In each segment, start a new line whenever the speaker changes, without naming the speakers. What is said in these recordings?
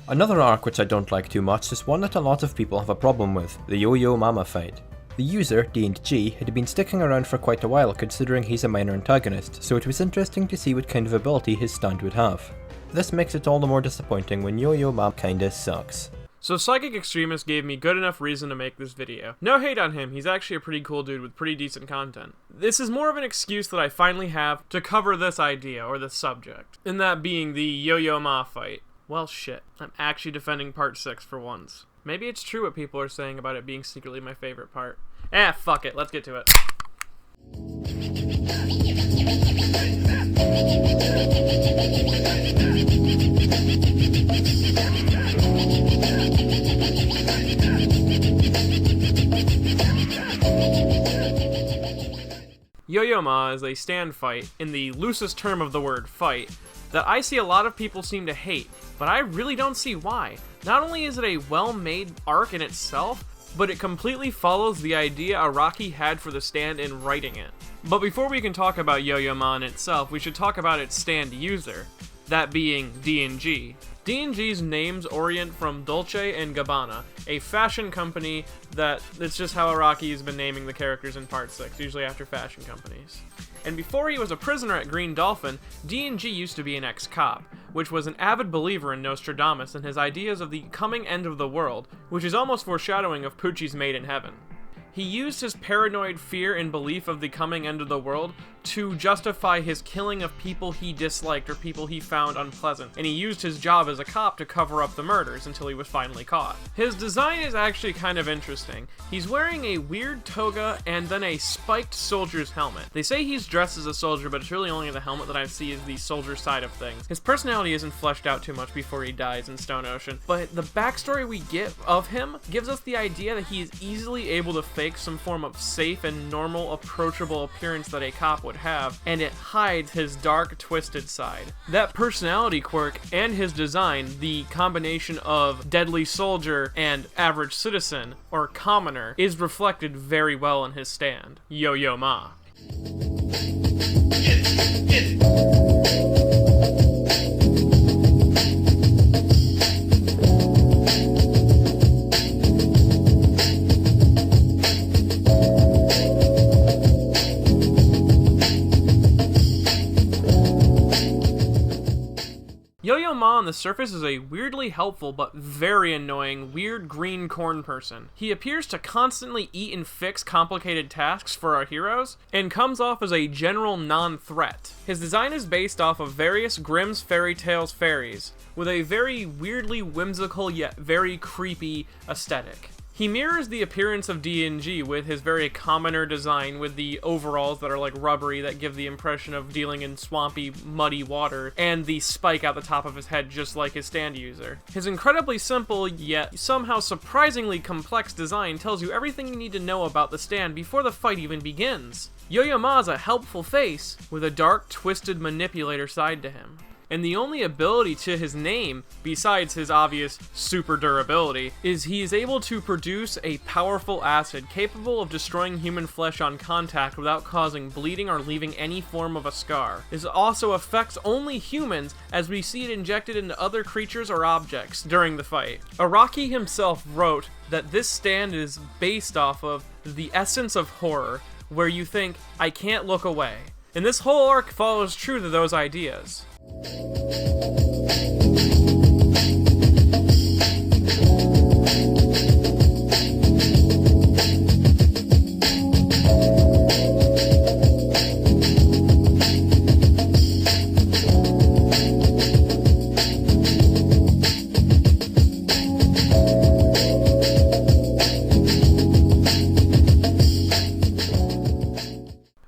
Another arc which I don't like too much is one that a lot of people have a problem with, the Yo-Yo Mama fight. The user, D&G, had been sticking around for quite a while considering he's a minor antagonist, so it was interesting to see what kind of ability his stand would have. This makes it all the more disappointing when Yo-Yo Mama kinda sucks.
So Psychic Extremist gave me good enough reason to make this video. No hate on him, he's actually a pretty cool dude with pretty decent content. This is more of an excuse that I finally have to cover this idea, or this subject, and that being the Yo-Yo Ma fight. Well shit, I'm actually defending part 6 for once. Maybe it's true what people are saying about it being secretly my favorite part. Fuck it, let's get to it. Yo-Yo Ma is a stand fight, in the loosest term of the word fight, that I see a lot of people seem to hate, but I really don't see why. Not only is it a well-made arc in itself, but it completely follows the idea Araki had for the stand in writing it. But before we can talk about Yo-Yo Ma in itself, we should talk about its stand user, that being D&G. D&G's names orient from Dolce & Gabbana, a fashion company that's just how Araki has been naming the characters in Part 6, usually after fashion companies. And before he was a prisoner at Green Dolphin, D&G used to be an ex-cop, which was an avid believer in Nostradamus and his ideas of the coming end of the world, which is almost foreshadowing of Poochie's Made in Heaven. He used his paranoid fear and belief of the coming end of the world to justify his killing of people he disliked or people he found unpleasant, and he used his job as a cop to cover up the murders until he was finally caught. His design is actually kind of interesting. He's wearing a weird toga and then a spiked soldier's helmet. They say he's dressed as a soldier, but it's really only the helmet that I see as the soldier side of things. His personality isn't fleshed out too much before he dies in Stone Ocean, but the backstory we get of him gives us the idea that he is easily able to fake some form of safe and normal, approachable appearance that a cop would have, and it hides his dark, twisted side. That personality quirk and his design, the combination of deadly soldier and average citizen, or commoner, is reflected very well in his stand, Yo-Yo Ma. Yo-Yo Ma on the surface is a weirdly helpful but very annoying weird green corn person. He appears to constantly eat and fix complicated tasks for our heroes, and comes off as a general non-threat. His design is based off of various Grimm's Fairy Tales fairies, with a very weirdly whimsical yet very creepy aesthetic. He mirrors the appearance of D&G with his very commoner design with the overalls that are like rubbery that give the impression of dealing in swampy, muddy water, and the spike out the top of his head just like his stand user. His incredibly simple, yet somehow surprisingly complex design tells you everything you need to know about the stand before the fight even begins. Yo-Yo Ma is a helpful face with a dark, twisted manipulator side to him. And the only ability to his name, besides his obvious super durability, is he is able to produce a powerful acid capable of destroying human flesh on contact without causing bleeding or leaving any form of a scar. This also affects only humans, as we see it injected into other creatures or objects during the fight. Araki himself wrote that this stand is based off of the essence of horror, where you think, I can't look away. And this whole arc follows true to those ideas.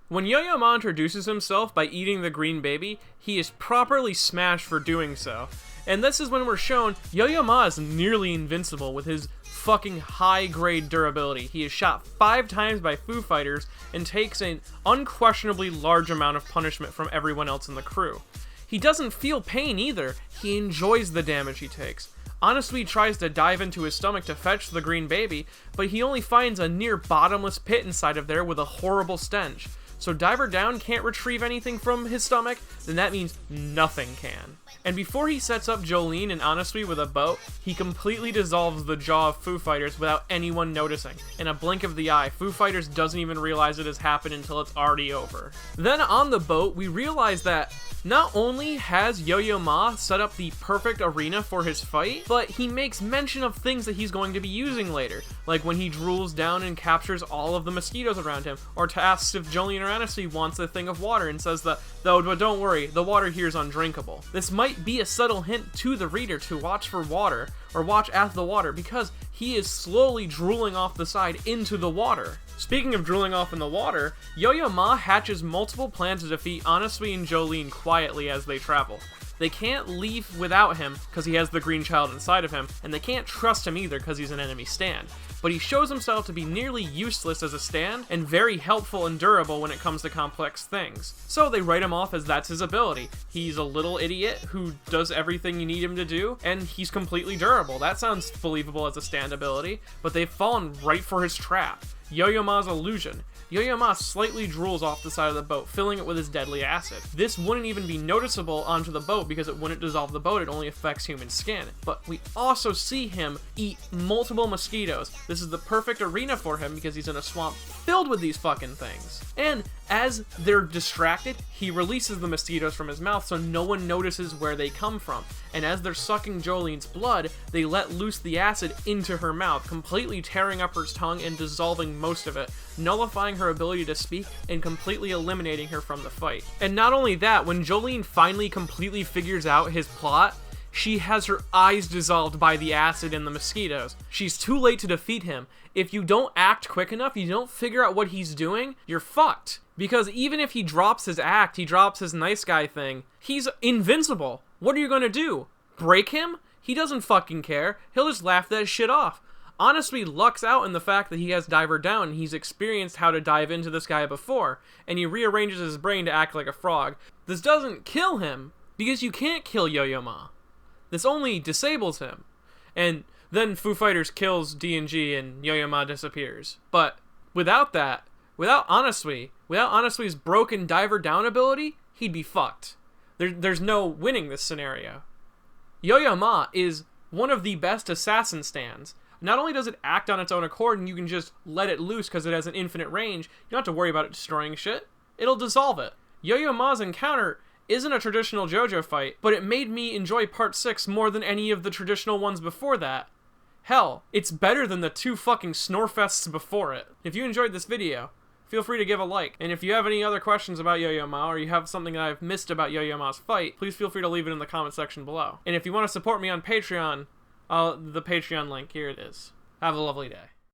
When Yo-Yo Ma introduces himself by eating the green baby, he is properly smashed for doing so. And this is when we're shown Yo-Yo Ma is nearly invincible with his fucking high-grade durability. He is shot 5 times by Foo Fighters and takes an unquestionably large amount of punishment from everyone else in the crew. He doesn't feel pain either, he enjoys the damage he takes. Honestly, he tries to dive into his stomach to fetch the green baby, but he only finds a near bottomless pit inside of there with a horrible stench. So Diver Down can't retrieve anything from his stomach, then that means nothing can. And before he sets up Jolene and Anasui with a boat, he completely dissolves the jaw of Foo Fighters without anyone noticing. In a blink of the eye, Foo Fighters doesn't even realize it has happened until it's already over. Then on the boat, we realize that not only has Yo-Yo Ma set up the perfect arena for his fight, but he makes mention of things that he's going to be using later, like when he drools down and captures all of the mosquitoes around him, or asks if Jolene or Anasui wants a thing of water and says that, though, but don't worry, the water here is undrinkable. This might be a subtle hint to the reader to watch for water, or watch at the water, because he is slowly drooling off the side into the water. Speaking of drooling off in the water, Yo-Yo Ma hatches multiple plans to defeat Anasui and Jolene quietly as they travel. They can't leave without him because he has the green child inside of him, and they can't trust him either because he's an enemy stand. But he shows himself to be nearly useless as a stand, and very helpful and durable when it comes to complex things. So they write him off as that's his ability. He's a little idiot who does everything you need him to do, and he's completely durable. That sounds believable as a stand ability, but they've fallen right for his trap. Yo-Yo Ma's illusion. Yo-Yo Ma slightly drools off the side of the boat, filling it with his deadly acid. This wouldn't even be noticeable onto the boat because it wouldn't dissolve the boat, it only affects human skin. But we also see him eat multiple mosquitoes. This is the perfect arena for him because he's in a swamp filled with these fucking things. And as they're distracted, he releases the mosquitoes from his mouth so no one notices where they come from. And as they're sucking Jolene's blood, they let loose the acid into her mouth, completely tearing up her tongue and dissolving most of it, nullifying her ability to speak and completely eliminating her from the fight. And not only that, when Jolene finally completely figures out his plot, she has her eyes dissolved by the acid and the mosquitoes. She's too late to defeat him. If you don't act quick enough, you don't figure out what he's doing, you're fucked. Because even if he drops his act, he drops his nice guy thing, he's invincible. What are you gonna do? Break him? He doesn't fucking care. He'll just laugh that shit off. Honestly, lucks out in the fact that he has Diver Down and he's experienced how to dive into this guy before, and he rearranges his brain to act like a frog. This doesn't kill him, because you can't kill Yo-Yo Ma. This only disables him. And then Foo Fighters kills D&G and Yo-Yo Ma disappears. But without that, without Anasui's broken Diver Down ability, he'd be fucked. There's no winning this scenario. Yo-Yo Ma is one of the best assassin stands. Not only does it act on its own accord and you can just let it loose because it has an infinite range, you don't have to worry about it destroying shit. It'll dissolve it. Yo-Yo Ma's encounter isn't a traditional JoJo fight, but it made me enjoy Part 6 more than any of the traditional ones before that. Hell, it's better than the 2 fucking snorefests before it. If you enjoyed this video, feel free to give a like. And if you have any other questions about Yo-Yo Ma, or you have something that I've missed about Yo-Yo Ma's fight, please feel free to leave it in the comment section below. And if you want to support me on Patreon, the Patreon link, here it is. Have a lovely day.